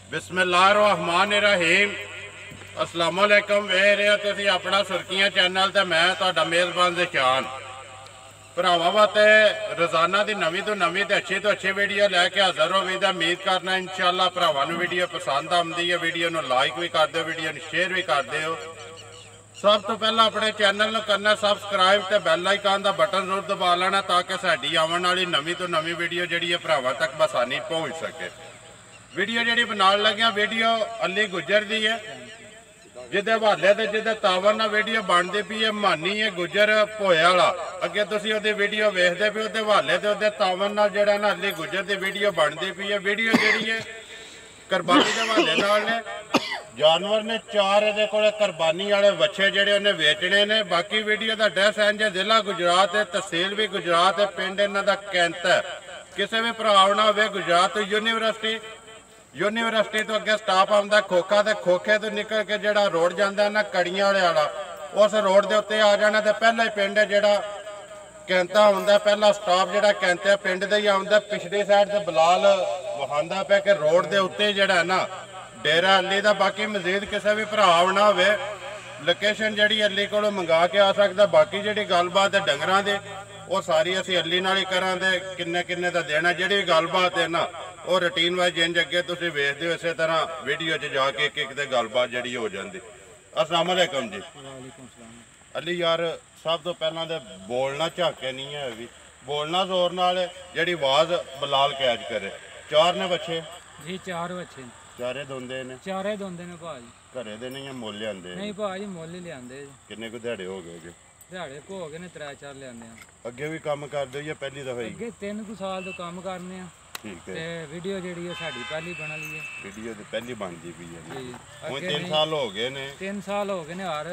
बिस्मिल्लाहिर्रहमानिर्रहीम अस्सलाम वालेकुम। वे रहे हो तुसीं अपना सुर्खियां चैनल ते मैं तुहाडा मेज़बान ज़िशान भरावां वास्ते रोज़ाना की नवीं तो नवीं ते अच्छी वीडियो लैके हाज़र हो भी उम्मीद करना इंशाअल्लाह भरावां नूं वीडियो पसंद आउंदी है। वीडियो नूं लाइक भी कर दो, वीडियो नूं शेयर भी कर दो। सब तो पहला अपने चैनल नूं करना सबसक्राइब ते बैल आइकन दा बटन जरूर दबा लेना ताकि साडी आउण वाली नवीं तो नवीं वीडियो जिहड़ी है भरावां तक बसानी पहुँच सके। वीडियो जी बनाने लगे वीडियो अली गुजर की है जिदे हवाले से जिदे तावन वीडियो बनती पी है। मानी है गुजर भोए वाला अगे तुम वीडियो वेखते पे वो हवाले से तावन जरा ना अली गुजर की वीडियो बनती पी है। वीडियो जी है कुरबानी के हवाले ने जानवर ने 4 ये को कुरबानी वाले बच्चे जोड़े उन्हें वेचने ने। बाकी वीडियो का एड्रैस इंज है जिला गुजरात है, तहसील भी गुजरात है, पिंड इन्हों का कैंत है। किसी भी भरा आना हो गुजरात यूनीवर्सिटी तो अगे स्टाफ आता खोखा, तो खोखे तो निकल के जो रोड जाता ना कड़ियां वाला उस रोड के उत्ते आ जाना। तो पहला ही पिंड है जोड़ा कैंता आता, पहला स्टाफ जोड़ा कैंते पिंड का ही आता। पिछली साइड से बलाल वहांदा पे कि रोड के उत्ते जोड़ा ना डेरा अली का। बाकी मजीद किसी भी भरा आना हो लोकेशन जी अली को मंगा के आ सकता। बाकी जी गलबात है डंगर की वो सारी असी अली नाल ही करा किन्ने किन्ने का देना। जी गलबात है ना वो रूटीन वाइज इंज अगे तुम वेखते हो इस तरह वीडियो जाके एक गलबात जी हो जाती। अस्सलाम वालेकुम जी। अली यार सब तो पहला तो बोलना झाके नहीं है भी बोलना जोर नाल जी आवाज़ बलाल कैच करे। 4 ने बच्चे जी 4 बच्चे चारे दोंदे ने ने भाजी घरे दे नहीं मुल लियाते नहीं भाजी मुल ही लियाते। किन्ने को दिहाड़े हो गए जी? दिहाड़े को हो गए ने 3-4 लियाते। अगे भी काम करदे हो या पहली दफा ही? अगे 3 साल तो काम करने। ठीक है। ते वीडियो जेडी है साडी पहली बना ली है। वीडियो तो पहली बनती पई है जी। हुण 3 साल हो गए ने। 3 साल हो गए ने हर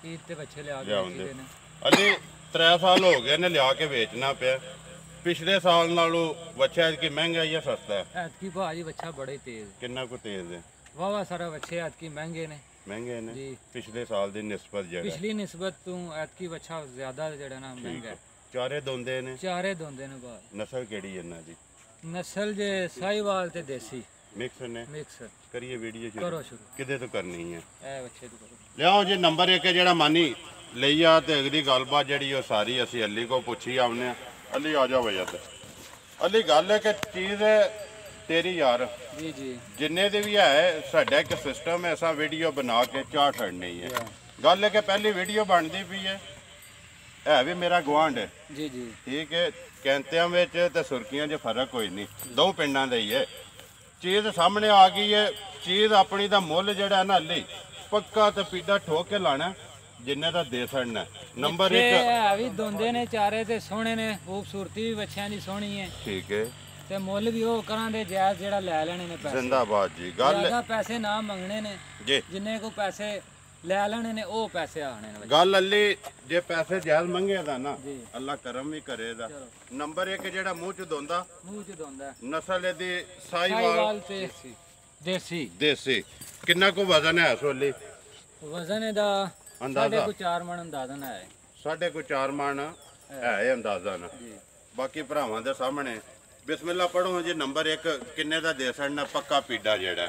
ईद ते बच्चे लिया के ने। अली 3 साल हो गए ने लिया के बेचना पे। पिछले साल नालों बच्चा की महंगा या सस्ता है? ऐतकी भाजी बच्चा बड़े तेज। कितना को तेज है? वाह सारा बच्चे ऐतकी महंगे ने। महंगे ने जी। पिछले साल दी निस्बत जेड़ा पिछली निस्बत तो ऐतकी बच्चा ज्यादा जेड़ा ना महंगा है। चारे दोंदे ने? चारे दोंदे ने भाई। नस्ल केड़ी है इन्हां दी? नस्ल जे साहिवाल ते देसी मिक्स ने। मिक्स करिए वीडियो करो शुरू। किदे तो करनी है? ए बच्चे तो करो। लियाओ जी नंबर 1 जेड़ा मानी ਲਈ ਆ ਤੇ ਅਗਲੀ ਗੱਲਬਾਤ ਜਿਹੜੀ ਉਹ ਸਾਰੀ ਅਸੀਂ ਅਲੀ ਕੋ ਪੁੱਛੀ ਆਉਨੇ ਆ। ਅਲੀ ਆ ਜਾ ਭਈਆ ਤੇ ਅਲੀ ਗੱਲ ਹੈ ਕਿ ਚੀਜ਼ ਤੇਰੀ ਯਾਰ ਜੀ ਜੀ ਜਿੰਨੇ ਦੇ ਵੀ ਹੈ ਸਾਡਾ ਇੱਕ ਸਿਸਟਮ ਹੈ ਐਸਾ ਵੀਡੀਓ ਬਣਾ ਕੇ ਚਾਹ ਛੱਡਣੀ ਹੈ। ਗੱਲ ਹੈ ਕਿ ਪਹਿਲੀ ਵੀਡੀਓ ਬਣਦੀ ਪਈ ਹੈ ਵੀ ਮੇਰਾ ਗਵਾਂਢ ਹੈ ਜੀ ਜੀ ਠੀਕ ਹੈ। ਕੈਂਤਿਆਂ ਵਿੱਚ ਤੇ ਸੁਰਖੀਆਂ 'ਚ ਫਰਕ ਕੋਈ ਨਹੀਂ, ਦੋ ਪਿੰਡਾਂ ਦਾ ਹੀ ਹੈ। ਚੀਜ਼ ਸਾਹਮਣੇ ਆ ਗਈ ਹੈ। ਚੀਜ਼ ਆਪਣੀ ਦਾ ਮੁੱਲ ਜਿਹੜਾ ਨਾ ਅਲੀ ਪੱਕਾ ਤੇ ਪੀੜਾ ਠੋਕ ਕੇ ਲਾਣਾ जिन्ने का दे सकना। नंबर 1 भी दोंदे ने चारे ते सोहणे ने, खूबसूरती भी बच्चों की सोहनी है। ठीक है ते मुੱਲ भी वो करां दे जायज जेड़ा ले लेने ने पैसे। जिंदाबाद जी। गल ज्यादा पैसे ना मंगने ने जी, जिन्ने को पैसे ले लेने ने वो पैसे आने ने। गल अली जे पैसे जायज मंगे दा ना जी अल्लाह करम भी करेगा। नंबर 1 जेड़ा मुंह च दोंदा नस्ल दी साहिवाल देसी देसी देसी। कितना को वजन है सोली? वजन दा अंदाजा 4 मन अंदाजा है। 4.5 मन है अंदाजा ना। बाकी भरावां दे सामने बिस्मिल्लाह पढ़ो जी। नंबर 1 किन्ने दा दे सकना पक्का पीड़ा जेड़ा?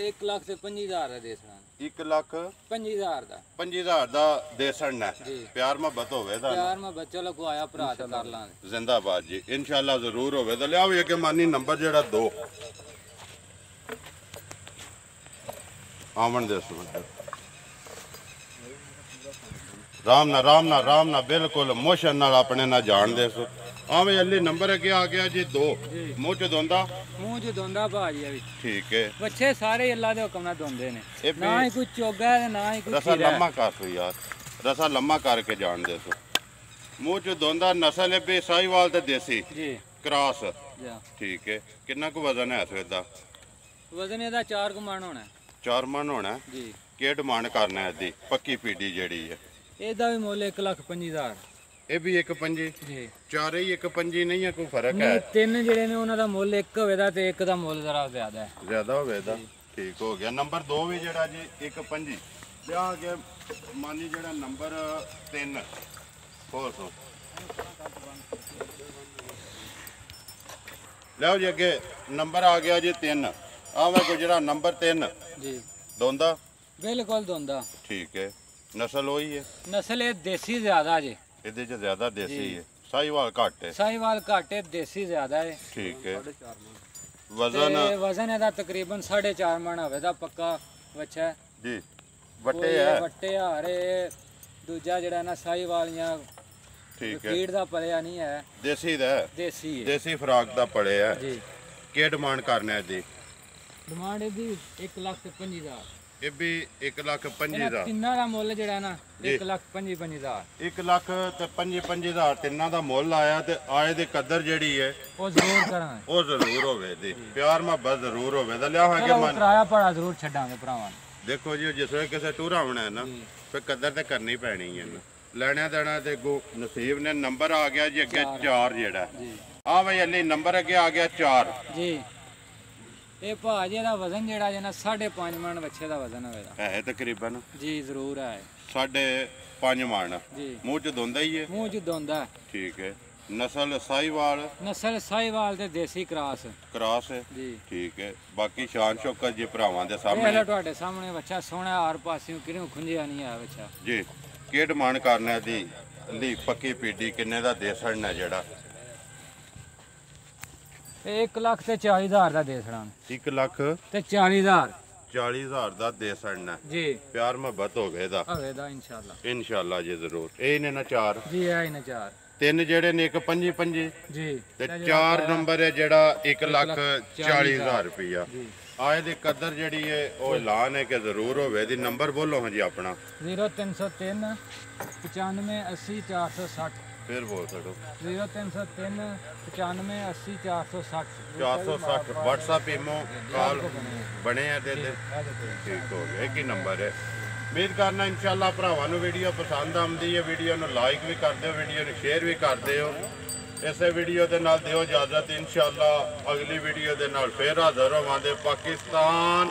1,25,000 दे सकना। 1,25,000 दा 25,000 दा दे सकना। प्यार मोहब्बत होवे दा प्यार मोहब्बत चलो को आया भरा ते कर लांगे। जिंदाबाद जी इंशाल्लाह जरूर होवे तो लियाओ ये मानी नंबर जेड़ा 2 आवन दे सुन राम ना बिल्कुल मोशन नाल अपने ना जान दे सो। आवे अली नंबर अगे आ गया जी 2 मुंह च दोंदा भाजी अभी। ठीक है बच्चे सारे अल्लाह दे हुक्म नाल दोंदे ने, ना ही कोई चोगा है ना ही कोई रसा लम्मा कर सो यार, रसा लम्मा करके जान दे सो। मुंह च दोंदा नस्ल है बे साहिवाल ते देसी जी क्रॉस। ठीक है कितना को वजन है इसदा? वजन ਇਹਦਾ 4 मन होना है। 4 मन होना है जी। के डिमांड करना है दी पक्की पीड़ी जेड़ी है? ਇਹਦਾ ਵੀ ਮੁੱਲ 1,25,000। ਇਹ ਵੀ 1.5 ਜੀ। ਚਾਰੇ ਹੀ 1.5 ਨਹੀਂ ਹੈ ਕੋਈ ਫਰਕ ਹੈ? ਨਹੀਂ 3 ਜਿਹੜੇ ਨੇ ਉਹਨਾਂ ਦਾ ਮੁੱਲ 1 ਹੋਵੇਦਾ ਤੇ ਇੱਕ ਦਾ ਮੁੱਲ ਜ਼ਰਾ ਜ਼ਿਆਦਾ ਹੈ। ਜ਼ਿਆਦਾ ਹੋਵੇਦਾ ਠੀਕ ਹੋ ਗਿਆ। ਨੰਬਰ 2 ਵੀ ਜਿਹੜਾ ਜੀ 1.25 ਲਿਆ ਕੇ ਮਾਨੀ ਜਿਹੜਾ ਨੰਬਰ 3 ਹੋਰ ਸੋ ਲਓ ਜੀ ਅੱਗੇ ਨੰਬਰ ਆ ਗਿਆ ਜੀ 3 ਆ ਵੇ ਗੁਜਰਾ ਨੰਬਰ 3 ਜੀ ਦੋਂਦਾ ਬਿਲਕੁਲ ਦੋਂਦਾ ਠੀਕ ਹੈ ਨਸਲ ਉਹੀ ਹੈ ਨਸਲ ਇਹ ਦੇਸੀ ਜ਼ਿਆਦਾ ਜੀ ਇਹਦੇ ਚ ਜ਼ਿਆਦਾ ਦੇਸੀ ਹੈ ਸਾਹੀਵਾਲ ਘੱਟ ਹੈ ਸਾਹੀਵਾਲ ਘੱਟ ਹੈ ਦੇਸੀ ਜ਼ਿਆਦਾ ਹੈ ਠੀਕ ਹੈ ਤੇ ਵਜ਼ਨ ਵਜ਼ਨ ਇਹਦਾ ਤਕਰੀਬਨ 4.5 ਮਣ ਹੋਵੇਗਾ ਪੱਕਾ ਬੱਚਾ ਹੈ। ਜੀ ਵੱਟੇ ਹੈ ਵੱਟੇ ਹਾਰੇ ਦੂਜਾ ਜਿਹੜਾ ਨਾ ਸਾਹੀਵਾਲ ਜਾਂ ਠੀਕ ਹੈ ਫੀਡ ਦਾ ਪਲਿਆ ਨਹੀਂ ਹੈ ਦੇਸੀ ਦਾ ਹੈ। ਦੇਸੀ ਹੈ ਦੇਸੀ ਫਰਾਕ ਦਾ ਪੜੇ ਹੈ ਜੀ ਕੀ ਡਿਮਾਂਡ ਕਰਨਾ ਇਹਦੀ ਡਿਮਾਂਡ ਇਹਦੀ 1,25,000 ਇਹ ਵੀ 1,25,000 ਇਹਨਾਂ ਤਿੰਨਾਂ ਦਾ ਮੁੱਲ ਜਿਹੜਾ ਨਾ ਜੀ। 1,25,000 1,25,000 ਤਿੰਨਾਂ ਦਾ ਮੁੱਲ ਆਇਆ ਤੇ ਆਏ ਦੀ ਕਦਰ ਜਿਹੜੀ ਹੈ ਉਹ ਜ਼ਰੂਰ ਕਰਾਂਗੇ ਉਹ ਜ਼ਰੂਰ ਹੋਵੇ ਦੀ ਪਿਆਰ ਮੁਹੱਬਤ ਜ਼ਰੂਰ ਹੋਵੇ ਤਾਂ ਲਿਆਵਾਂਗੇ ਚਲੋ ਮਨ ਕਿਰਾਇਆ ਭਾੜਾ ਜ਼ਰੂਰ ਛੱਡਾਂਗੇ ਭਰਾਵਾਂ ਨੂੰ। ਦੇਖੋ ਜੀ ਜਿਸ ਵੇਲੇ ਕਿਸੇ ਟੂਰ ਆਉਣਾ ਹੈ ਨਾ ਫਿਰ ਕਦਰ ਤੇ ਕਰਨੀ ਪੈਣੀ ਹੈ ਲੈਣਾ ਦੇਣਾ ਤੇ ਅੱਗੋਂ ਨਸੀਬ ਨੇ ਨੰਬਰ ਆ ਗਿਆ ਜੀ ਅੱਗੇ 4 ਜਿਹੜਾ ਜੀ ਆ ਬਈ ਅਲੀ ਨੰਬਰ ਅੱਗੇ ਆ ਗਿਆ 4 ਜੀ ਇਹ ਭਾਜੀ ਇਹਦਾ ਵਜ਼ਨ ਜਿਹੜਾ ਜੇ ਨਾ 5.5 ਮਣ ਬੱਚੇ ਦਾ ਵਜ਼ਨ ਹੋਵੇਗਾ ਹੈ ਤਕਰੀਬਨ ਜੀ ਜ਼ਰੂਰ ਹੈ 5.5 ਮਣ ਜੀ ਮੂੰਹ ਚ ਦੋਂਦਾ ਹੀ ਹੈ ਮੂੰਹ ਚ ਦੋਂਦਾ ਠੀਕ ਹੈ ਨਸਲ ਸਾਹੀਵਾਲ ਨਸਲ ਸਾਹੀਵਾਲ ਤੇ ਦੇਸੀ ਕਰਾਸ ਕਰਾਸ ਹੈ ਜੀ ਠੀਕ ਹੈ ਬਾਕੀ ਸ਼ਾਨ ਸ਼ੌਕਤ ਜੀ ਭਰਾਵਾਂ ਦੇ ਇਹ ਸਾਹਮਣੇ ਲੋ ਤੁਹਾਡੇ ਸਾਹਮਣੇ ਬੱਚਾ ਸੋਹਣਾ ਹਰ ਪਾਸਿਓਂ ਕਿਹਨੂੰ ਖੁੰਝਿਆ ਨਹੀਂ ਆ ਬੱਚਾ ਜੀ ਕੀ ਡਿਮਾਂਡ ਕਰਨਾ ਦੀ ਲਈ ਪੱਕੀ ਪੀਡੀ ਕਿੰਨੇ ਦਾ ਦੇ ਛੜਨਾ ਜਿਹੜਾ ਇਹ 1,40,000 ਦਾ ਦੇ ਛੜਾਂ 1 ਲੱਖ ਤੇ 40,000 40,000 ਦਾ ਦੇ ਛੜਨਾ ਜੀ ਪਿਆਰ ਮੁਹੱਬਤ ਹੋਵੇ ਇਹਦਾ ਹੋਵੇਗਾ ਇਨਸ਼ਾਅੱਲਾ ਇਨਸ਼ਾਅੱਲਾ ਜੀ ਜ਼ਰੂਰ ਇਹ ਨੇ ਨਾ 4 ਜੀ ਇਹ ਇਹਨਾਂ 4 ਤਿੰਨ ਜਿਹੜੇ ਨੇ ਇੱਕ 5 ਜੀ ਤੇ 4 ਨੰਬਰ ਹੈ ਜਿਹੜਾ 1,40,000 ਰੁਪਇਆ ਜੀ ਆਏ ਦੀ ਕਦਰ ਜਿਹੜੀ ਹੈ ਉਹ ਐਲਾਨ ਹੈ ਕਿ ਜ਼ਰੂਰ ਹੋਵੇ ਦੀ ਨੰਬਰ ਬੋਲੋ ਹਾਂ ਜੀ ਆਪਣਾ 0303 95 80 460 ਫਿਰ ਬੋਲ ਸਕੋ 0303 95 80 460 460 WhatsApp ਈਮੋ ਕਾਲ ਬਣੇ ਆ ਤੇ ਠੀਕ ਹੋ ਗਿਆ ਇੱਕ ਹੀ ਨੰਬਰ ਹੈ ਉਮੀਦ ਕਰਨਾ ਇਨਸ਼ਾਅੱਲਾ ਭਰਾਵਾਂ ਨੂੰ ਵੀਡੀਓ ਪਸੰਦ ਆਉਂਦੀ ਹੈ ਵੀਡੀਓ ਨੂੰ ਲਾਈਕ ਵੀ ਕਰ ਦਿਓ ਵੀਡੀਓ ਨੂੰ ਸ਼ੇਅਰ ਵੀ ਕਰ ਦਿਓ ਇਸੇ ਵੀਡੀਓ ਦੇ ਨਾਲ ਦਿਓ ਇਜਾਜ਼ਤ ਇਨਸ਼ਾਅੱਲਾ ਅਗਲੀ ਵੀਡੀਓ ਦੇ ਨਾਲ ਫੇਰ ਹਾਜ਼ਰ ਹੋਵਾਂਗੇ ਪਾਕਿਸਤਾਨ